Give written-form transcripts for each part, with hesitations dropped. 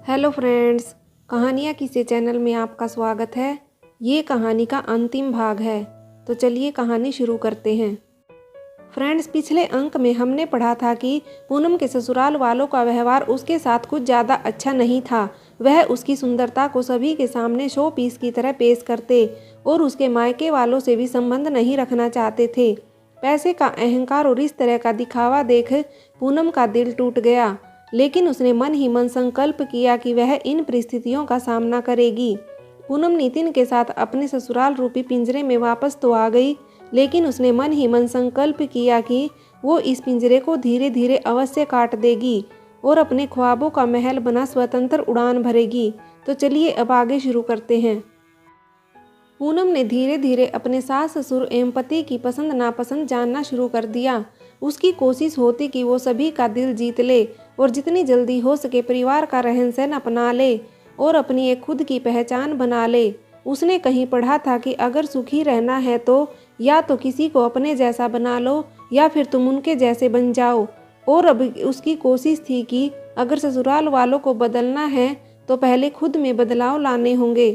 Hello friends, कहानियाँ किसे channel में आपका स्वागत है। ये कहानी का अंतिम भाग है, तो चलिए कहानी शुरू करते हैं। फ्रेंड्स, पिछले अंक में हमने पढ़ा था कि पूनम के ससुराल वालों का व्यवहार उसके साथ कुछ ज़्यादा अच्छा नहीं था। वह उसकी सुंदरता को सभी के सामने शो पीस की तरह पेश करते और उसके मायके वालों से भी संबंध नहीं रखना चाहते थे। पैसे का अहंकार और इस तरह का दिखावा देख पूनम का दिल टूट गया, लेकिन उसने मन ही मन संकल्प किया कि वह इन परिस्थितियों का सामना करेगी। पूनम नितिन के साथ अपने ससुराल रूपी पिंजरे में वापस तो आ गई, लेकिन उसने मन ही मन संकल्प किया कि वो इस पिंजरे को धीरे धीरे अवश्य काट देगी और अपने ख्वाबों का महल बना स्वतंत्र उड़ान भरेगी। तो चलिए अब आगे शुरू करते हैं। पूनम ने धीरे धीरे अपने सास ससुर एवं पति की पसंद नापसंद जानना शुरू कर दिया। उसकी कोशिश होती कि वो सभी का दिल जीत ले और जितनी जल्दी हो सके परिवार का रहन सहन अपना ले और अपनी एक खुद की पहचान बना ले। उसने कहीं पढ़ा था कि अगर सुखी रहना है तो या तो किसी को अपने जैसा बना लो या फिर तुम उनके जैसे बन जाओ। और अब उसकी कोशिश थी कि अगर ससुराल वालों को बदलना है तो पहले खुद में बदलाव लाने होंगे,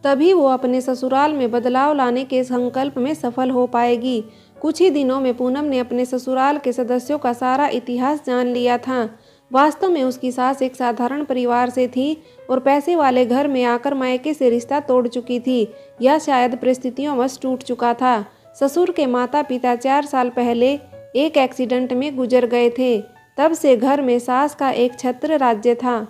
तभी वो अपने ससुराल में बदलाव लाने के संकल्प में सफल हो पाएगी। कुछ ही दिनों में पूनम ने अपने ससुराल के सदस्यों का सारा इतिहास जान लिया था। वास्तव में उसकी सास एक साधारण परिवार से थी और पैसे वाले घर में आकर मायके से रिश्ता तोड़ चुकी थी या शायद परिस्थितियों वश टूट चुका था। ससुर के माता पिता 4 साल पहले एक एक्सीडेंट में गुजर गए थे। तब से घर में सास का एक छत्र राज्य था।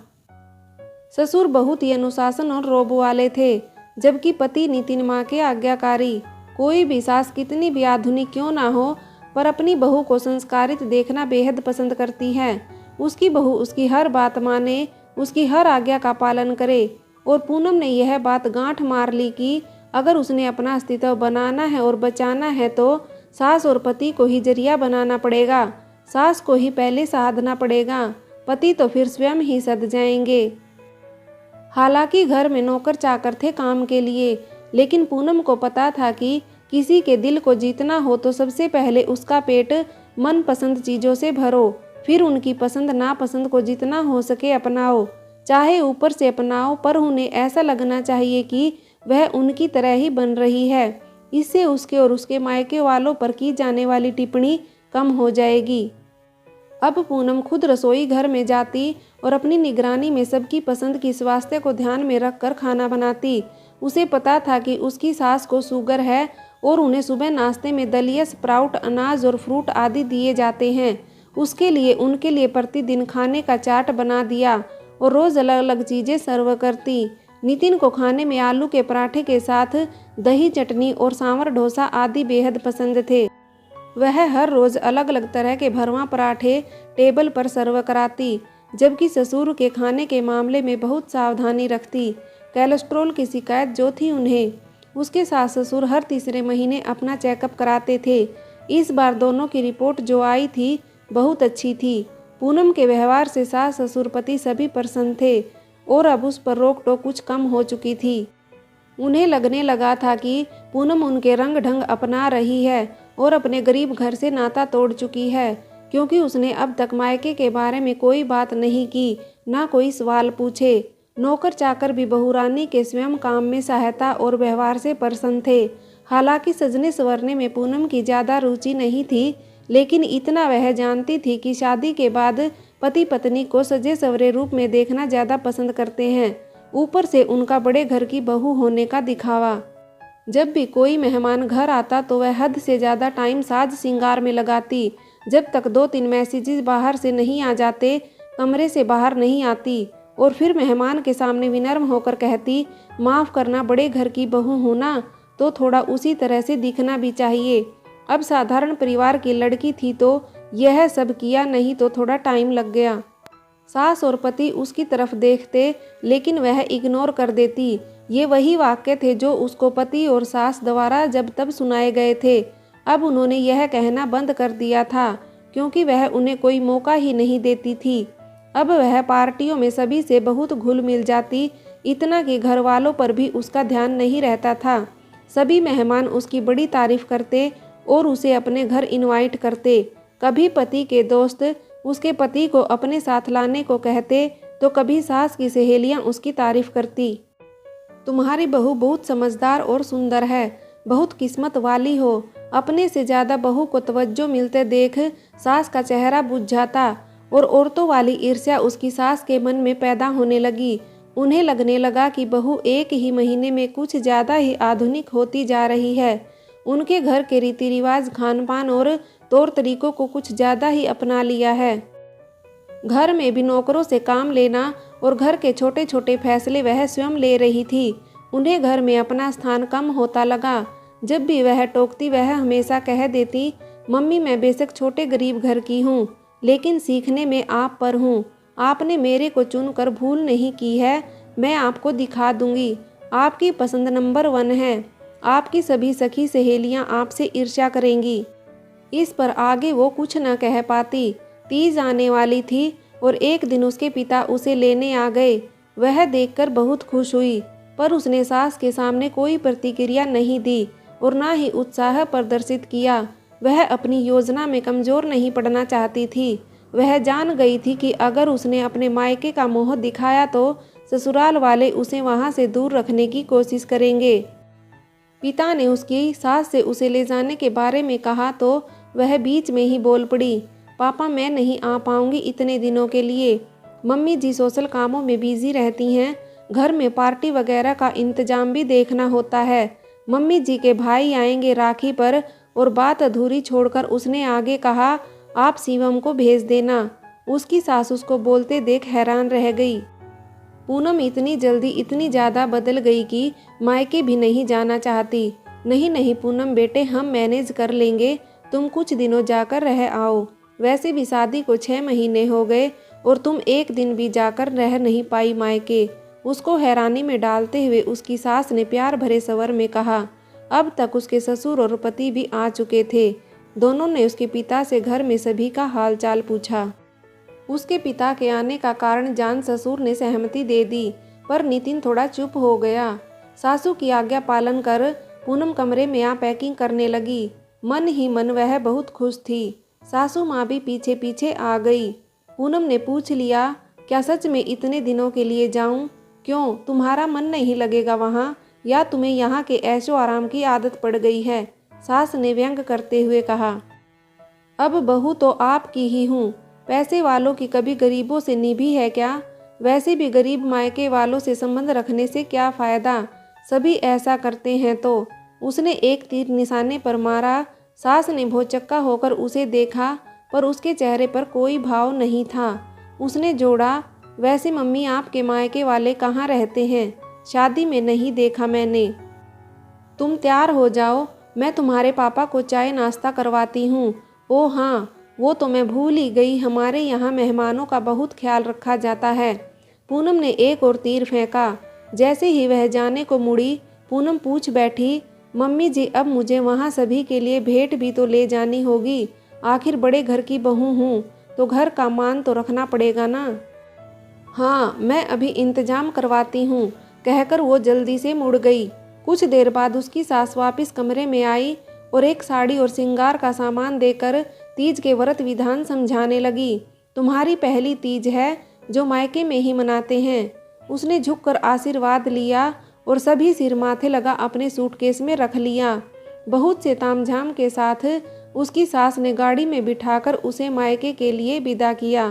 ससुर बहुत ही अनुशासन और रोब वाले थे, जबकि पति नितिन माँ के आज्ञाकारी। कोई भी सास कितनी भी आधुनिक क्यों ना हो, पर अपनी बहू को संस्कारित देखना बेहद पसंद करती है। उसकी बहू उसकी हर बात माने, उसकी हर आज्ञा का पालन करे। और पूनम ने यह बात गांठ मार ली कि अगर उसने अपना अस्तित्व बनाना है और बचाना है तो सास और पति को ही जरिया बनाना पड़ेगा। सास को ही पहले साधना पड़ेगा, पति तो फिर स्वयं ही सध जाएंगे। हालांकि घर में नौकर चाकर थे काम के लिए, लेकिन पूनम को पता था कि किसी के दिल को जीतना हो तो सबसे पहले उसका पेट मनपसंद चीज़ों से भरो, फिर उनकी पसंद नापसंद को जितना हो सके अपनाओ। चाहे ऊपर से अपनाओ, पर उन्हें ऐसा लगना चाहिए कि वह उनकी तरह ही बन रही है। इससे उसके और उसके मायके वालों पर की जाने वाली टिप्पणी कम हो जाएगी। अब पूनम खुद रसोई घर में जाती और अपनी निगरानी में सबकी पसंद की स्वास्थ्य को ध्यान में रखकर खाना बनाती। उसे पता था कि उसकी सास को शुगर है और उन्हें सुबह नाश्ते में दलिया, स्प्राउट, अनाज और फ्रूट आदि दिए जाते हैं। उसके लिए उनके लिए प्रतिदिन खाने का चार्ट बना दिया और रोज़ अलग अलग चीज़ें सर्व करती। नितिन को खाने में आलू के पराठे के साथ दही चटनी और सांभर डोसा आदि बेहद पसंद थे। वह हर रोज़ अलग अलग तरह के भरवा पराठे टेबल पर सर्व कराती, जबकि ससुर के खाने के मामले में बहुत सावधानी रखती। कोलेस्ट्रॉल की शिकायत जो थी उन्हें, उसके सास ससुर हर तीसरे महीने अपना चेकअप कराते थे। इस बार दोनों की रिपोर्ट जो आई थी बहुत अच्छी थी। पूनम के व्यवहार से सास ससुर पति सभी प्रसन्न थे और अब उस पर रोक टोक कुछ कम हो चुकी थी। उन्हें लगने लगा था कि पूनम उनके रंग ढंग अपना रही है और अपने गरीब घर से नाता तोड़ चुकी है, क्योंकि उसने अब तक मायके के बारे में कोई बात नहीं की, ना कोई सवाल पूछे। नौकर चाकर भी बहुरानी के स्वयं काम में सहायता और व्यवहार से प्रसन्न थे। हालांकि सजने संवरने में पूनम की ज़्यादा रुचि नहीं थी, लेकिन इतना वह जानती थी कि शादी के बाद पति पत्नी को सजे सवरे रूप में देखना ज़्यादा पसंद करते हैं। ऊपर से उनका बड़े घर की बहू होने का दिखावा। जब भी कोई मेहमान घर आता तो वह हद से ज़्यादा टाइम साज श्रृंगार में लगाती। जब तक 2-3 मैसेजेस बाहर से नहीं आ जाते, कमरे से बाहर नहीं आती और फिर मेहमान के सामने विनम्र होकर कहती, माफ़ करना, बड़े घर की बहू हूँ ना, तो थोड़ा उसी तरह से दिखना भी चाहिए। अब साधारण परिवार की लड़की थी तो यह सब किया, नहीं तो थोड़ा टाइम लग गया। सास और पति उसकी तरफ देखते, लेकिन वह इग्नोर कर देती। ये वही वाक्य थे जो उसको पति और सास द्वारा जब तब सुनाए गए थे। अब उन्होंने यह कहना बंद कर दिया था, क्योंकि वह उन्हें कोई मौका ही नहीं देती थी। अब वह पार्टियों में सभी से बहुत घुल मिल जाती, इतना कि घर वालों पर भी उसका ध्यान नहीं रहता था। सभी मेहमान उसकी बड़ी तारीफ करते और उसे अपने घर इनवाइट करते। कभी पति के दोस्त उसके पति को अपने साथ लाने को कहते, तो कभी सास की सहेलियां उसकी तारीफ करती। तुम्हारी बहू बहुत समझदार और सुंदर है, बहुत किस्मत वाली हो। अपने से ज़्यादा बहू को तवज्जो मिलते देख सास का चेहरा बुझ जाता और औरतों वाली ईर्ष्या उसकी सास के मन में पैदा होने लगी। उन्हें लगने लगा कि बहू एक ही महीने में कुछ ज़्यादा ही आधुनिक होती जा रही है। उनके घर के रीति रिवाज, खान पान और तौर तरीकों को कुछ ज़्यादा ही अपना लिया है। घर में भी नौकरों से काम लेना और घर के छोटे छोटे फैसले वह स्वयं ले रही थी। उन्हें घर में अपना स्थान कम होता लगा। जब भी वह टोकती वह हमेशा कह देती, मम्मी मैं बेशक छोटे गरीब घर की हूँ, लेकिन सीखने में आप पर हूँ। आपने मेरे को चुनकर भूल नहीं की है। मैं आपको दिखा दूंगी। आपकी पसंद नंबर 1 है। आपकी सभी सखी सहेलियाँ आपसे ईर्ष्या करेंगी। इस पर आगे वो कुछ न कह पाती। तीज आने वाली थी और एक दिन उसके पिता उसे लेने आ गए। वह देखकर बहुत खुश हुई, पर उसने सास के सामने कोई प्रतिक्रिया नहीं दी और ना ही उत्साह प्रदर्शित किया। वह अपनी योजना में कमज़ोर नहीं पड़ना चाहती थी। वह जान गई थी कि अगर उसने अपने मायके का मोह दिखाया तो ससुराल वाले उसे वहाँ से दूर रखने की कोशिश करेंगे। पिता ने उसकी सास से उसे ले जाने के बारे में कहा तो वह बीच में ही बोल पड़ी, पापा मैं नहीं आ पाऊंगी इतने दिनों के लिए। मम्मी जी सोशल कामों में बिजी रहती हैं। घर में पार्टी वगैरह का इंतजाम भी देखना होता है। मम्मी जी के भाई आएंगे राखी पर। और बात अधूरी छोड़कर उसने आगे कहा, आप शिवम को भेज देना। उसकी सास उसको बोलते देख हैरान रह गई। पूनम इतनी जल्दी इतनी ज़्यादा बदल गई कि मायके भी नहीं जाना चाहती। नहीं नहीं पूनम बेटे, हम मैनेज कर लेंगे, तुम कुछ दिनों जाकर रह आओ। वैसे भी शादी को 6 महीने हो गए और तुम एक दिन भी जाकर रह नहीं पाई मायके। उसको हैरानी में डालते हुए उसकी सास ने प्यार भरे स्वर में कहा। अब तक उसके ससुर और पति भी आ चुके थे। दोनों ने उसके पिता से घर में सभी का हालचाल पूछा। उसके पिता के आने का कारण जान ससुर ने सहमति दे दी, पर नितिन थोड़ा चुप हो गया। सासू की आज्ञा पालन कर पूनम कमरे में आ पैकिंग करने लगी। मन ही मन वह बहुत खुश थी। सासू माँ भी पीछे पीछे आ गई। पूनम ने पूछ लिया, क्या सच में इतने दिनों के लिए जाऊं? क्यों, तुम्हारा मन नहीं लगेगा वहाँ, या तुम्हें यहाँ के ऐशो आराम की आदत पड़ गई है? सास ने व्यंग करते हुए कहा। अब बहू तो आपकी ही हूँ। पैसे वालों की कभी गरीबों से निभी है क्या? वैसे भी गरीब मायके वालों से संबंध रखने से क्या फ़ायदा? सभी ऐसा करते हैं तो। उसने एक तीर निशाने पर मारा। सास ने भौचक्का होकर उसे देखा, पर उसके चेहरे पर कोई भाव नहीं था। उसने जोड़ा, वैसे मम्मी आपके मायके वाले कहाँ रहते हैं? शादी में नहीं देखा मैंने। तुम तैयार हो जाओ, मैं तुम्हारे पापा को चाय नाश्ता करवाती हूँ। ओह हाँ, वो तो मैं भूल ही गई, हमारे यहाँ मेहमानों का बहुत ख्याल रखा जाता है। पूनम ने एक और तीर फेंका। जैसे ही वह जाने को मुड़ी, पूनम पूछ बैठी, मम्मी जी अब मुझे वहाँ सभी के लिए भेंट भी तो ले जानी होगी। आखिर बड़े घर की बहू हूँ तो घर का मान तो रखना पड़ेगा ना। हाँ, मैं अभी इंतजाम करवाती हूँ, कहकर वो जल्दी से मुड़ गई। कुछ देर बाद उसकी सास वापस कमरे में आई और एक साड़ी और श्रृंगार का सामान देकर तीज के व्रत विधान समझाने लगी। तुम्हारी पहली तीज है जो मायके में ही मनाते हैं। उसने झुककर आशीर्वाद लिया और सभी सिर माथे लगा अपने सूटकेस में रख लिया। बहुत से तामझाम के साथ उसकी सास ने गाड़ी में बिठाकर उसे मायके के लिए विदा किया।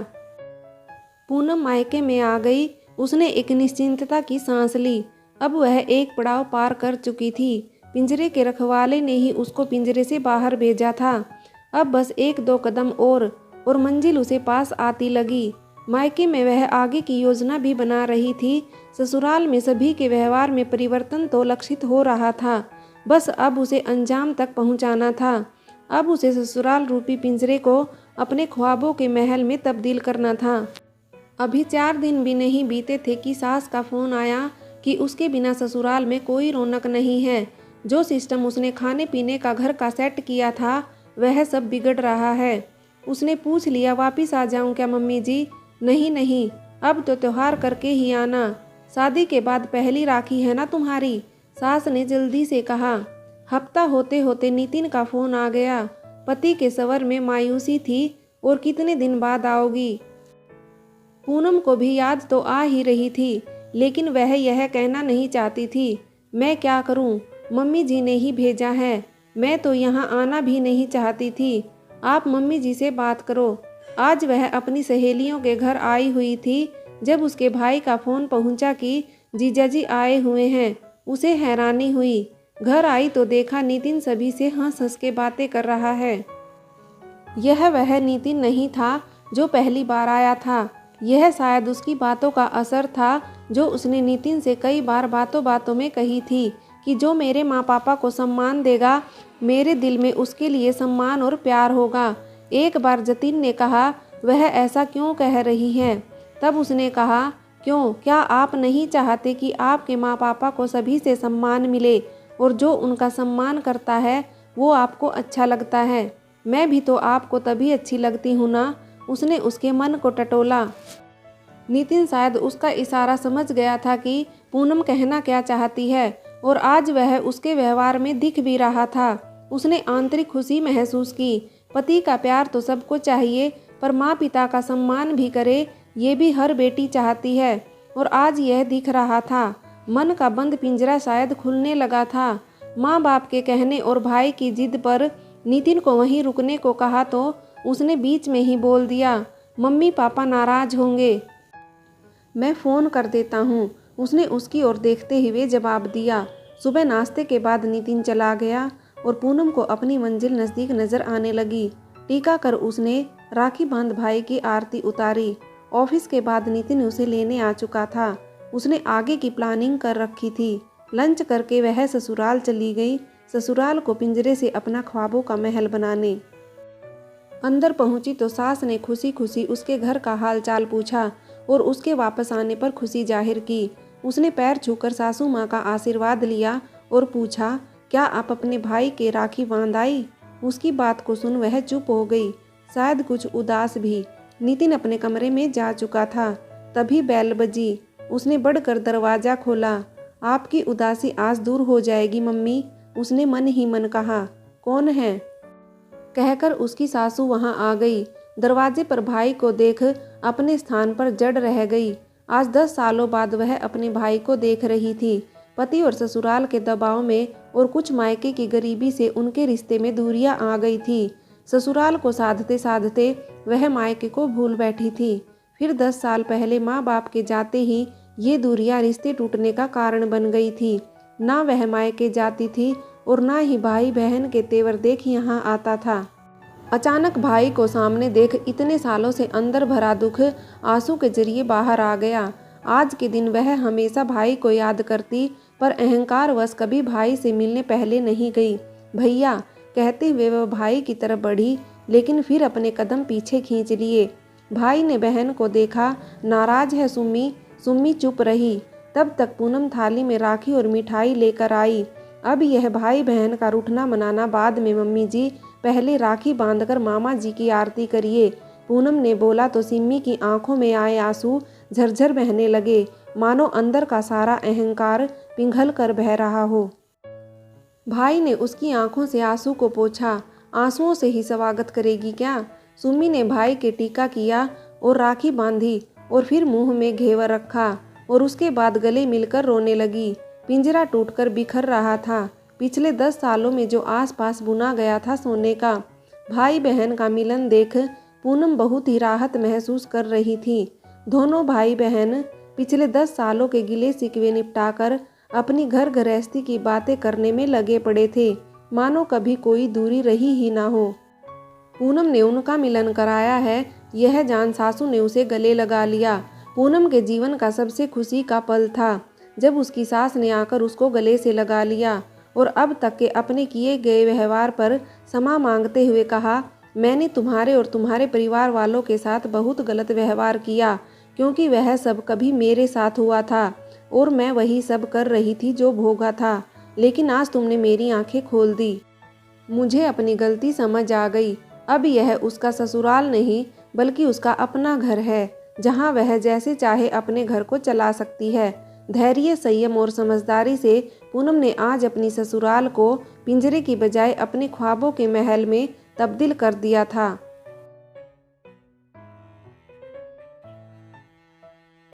पूनम मायके में आ गई। उसने एक निश्चिंतता की सांस ली। अब वह एक पड़ाव पार कर चुकी थी। पिंजरे के रखवाले ने ही उसको पिंजरे से बाहर भेजा था। अब बस 1-2 कदम और मंजिल उसे पास आती लगी। मायके में वह आगे की योजना भी बना रही थी। ससुराल में सभी के व्यवहार में परिवर्तन तो लक्षित हो रहा था, बस अब उसे अंजाम तक पहुंचाना था। अब उसे ससुराल रूपी पिंजरे को अपने ख्वाबों के महल में तब्दील करना था। अभी 4 दिन भी नहीं बीते थे कि सास का फ़ोन आया कि उसके बिना ससुराल में कोई रौनक नहीं है। जो सिस्टम उसने खाने पीने का घर का सेट किया था वह सब बिगड़ रहा है। उसने पूछ लिया, वापिस आ जाऊं क्या मम्मी जी? नहीं नहीं, अब तो त्योहार करके ही आना। शादी के बाद पहली राखी है ना तुम्हारी? सास ने जल्दी से कहा। हफ्ता होते होते नितिन का फ़ोन आ गया। पति के स्वर में मायूसी थी। और कितने दिन बाद आओगी? पूनम को भी याद तो आ ही रही थी, लेकिन वह यह कहना नहीं चाहती थी। मैं क्या करूं? मम्मी जी ने ही भेजा है। मैं तो यहाँ आना भी नहीं चाहती थी। आप मम्मी जी से बात करो। आज वह अपनी सहेलियों के घर आई हुई थी। जब उसके भाई का फ़ोन पहुंचा कि जीजाजी आए हुए हैं, उसे हैरानी हुई। घर आई तो देखा नितिन सभी से हंस हंस के बातें कर रहा है। यह वह नितिन नहीं था जो पहली बार आया था। यह शायद उसकी बातों का असर था जो उसने नितिन से कई बार बातों बातों में कही थी कि जो मेरे माँ पापा को सम्मान देगा, मेरे दिल में उसके लिए सम्मान और प्यार होगा। एक बार जतिन ने कहा, वह ऐसा क्यों कह रही है? तब उसने कहा, क्यों, क्या आप नहीं चाहते कि आपके माँ पापा को सभी से सम्मान मिले और जो उनका सम्मान करता है वो आपको अच्छा लगता है? मैं भी तो आपको तभी अच्छी लगती हूँ ना। उसने उसके मन को टटोला। नितिन शायद उसका इशारा समझ गया था कि पूनम कहना क्या चाहती है और आज वह उसके व्यवहार में दिख भी रहा था। उसने आंतरिक खुशी महसूस की। पति का प्यार तो सबको चाहिए, पर माँ पिता का सम्मान भी करे, ये भी हर बेटी चाहती है। और आज यह दिख रहा था। मन का बंद पिंजरा शायद खुलने लगा था। माँ बाप के कहने और भाई की जिद पर नितिन को वहीं रुकने को कहा तो उसने बीच में ही बोल दिया, मम्मी पापा नाराज होंगे। मैं फ़ोन कर देता हूँ, उसने उसकी ओर देखते हुए जवाब दिया। सुबह नाश्ते के बाद नितिन चला गया और पूनम को अपनी मंजिल नज़दीक नज़र आने लगी। टीका कर उसने राखी बांध भाई की आरती उतारी। ऑफिस के बाद नितिन उसे लेने आ चुका था। उसने आगे की प्लानिंग कर रखी थी। लंच करके वह ससुराल चली गई, ससुराल को पिंजरे से अपना ख्वाबों का महल बनाने। अंदर पहुंची तो सास ने खुशी खुशी उसके घर का हाल चाल पूछा और उसके वापस आने पर खुशी जाहिर की। उसने पैर छूकर सासू माँ का आशीर्वाद लिया और पूछा, क्या आप अपने भाई के राखी बांध आई? उसकी बात को सुन वह चुप हो गई, शायद कुछ उदास भी। नितिन अपने कमरे में जा चुका था। तभी बेल बजी। उसने बढ़कर दरवाज़ा खोला। आपकी उदासी आज दूर हो जाएगी मम्मी, उसने मन ही मन कहा। कौन है? कहकर उसकी सासू वहां आ गई। दरवाजे पर भाई को देख अपने स्थान पर जड़ रह गई। आज 10 सालों बाद वह अपने भाई को देख रही थी। पति और ससुराल के दबाव में और कुछ मायके की गरीबी से उनके रिश्ते में दूरियां आ गई थी। ससुराल को साधते साधते वह मायके को भूल बैठी थी। फिर 10 साल पहले माँ बाप के जाते ही ये दूरियां रिश्ते टूटने का कारण बन गई थी। ना वह मायके जाती थी और ना ही भाई बहन के तेवर देख यहाँ आता था। अचानक भाई को सामने देख इतने सालों से अंदर भरा दुख आंसू के जरिए बाहर आ गया। आज के दिन वह हमेशा भाई को याद करती, पर अहंकारवश कभी भाई से मिलने पहले नहीं गई। भैया कहते हुए वह भाई की तरफ बढ़ी, लेकिन फिर अपने कदम पीछे खींच लिए। भाई ने बहन को देखा। नाराज है सुम्मी? सुम्मी चुप रही। तब तक पूनम थाली में राखी और मिठाई लेकर आई। अब यह भाई बहन का रूठना मनाना बाद में मम्मी जी, पहले राखी बांधकर मामा जी की आरती करिए। पूनम ने बोला तो सिम्मी की आंखों में आए आंसू झरझर बहने लगे, मानो अंदर का सारा अहंकार पिघल कर बह रहा हो। भाई ने उसकी आंखों से आंसू को पोंछा। आंसुओं से ही स्वागत करेगी क्या? सुम्मी ने भाई के टीका किया और राखी बांधी और फिर मुंह में घेवर रखा और उसके बाद गले मिलकर रोने लगी। पिंजरा टूटकर बिखर रहा था। पिछले 10 सालों में जो आसपास बुना गया था सोने का। भाई बहन का मिलन देख पूनम बहुत ही राहत महसूस कर रही थी। दोनों भाई बहन पिछले 10 सालों के गिले शिकवे निपटाकर अपनी घर गृहस्थी की बातें करने में लगे पड़े थे, मानो कभी कोई दूरी रही ही ना हो। पूनम ने उनका मिलन कराया है, यह जान सासू ने उसे गले लगा लिया। पूनम के जीवन का सबसे खुशी का पल था जब उसकी सास ने आकर उसको गले से लगा लिया और अब तक के अपने किए गए व्यवहार पर क्षमा मांगते हुए कहा, मैंने तुम्हारे और तुम्हारे परिवार वालों के साथ बहुत गलत व्यवहार किया, क्योंकि वह सब कभी मेरे साथ हुआ था और मैं वही सब कर रही थी जो भोगा था। लेकिन आज तुमने मेरी आंखें खोल दी। मुझे अपनी गलती समझ आ गई। अब यह उसका ससुराल नहीं बल्कि उसका अपना घर है, जहां वह जैसे चाहे अपने घर को चला सकती है। धैर्य, संयम और समझदारी से पूनम ने आज अपनी ससुराल को पिंजरे की बजाय अपने ख्वाबों के महल में तब्दील कर दिया था।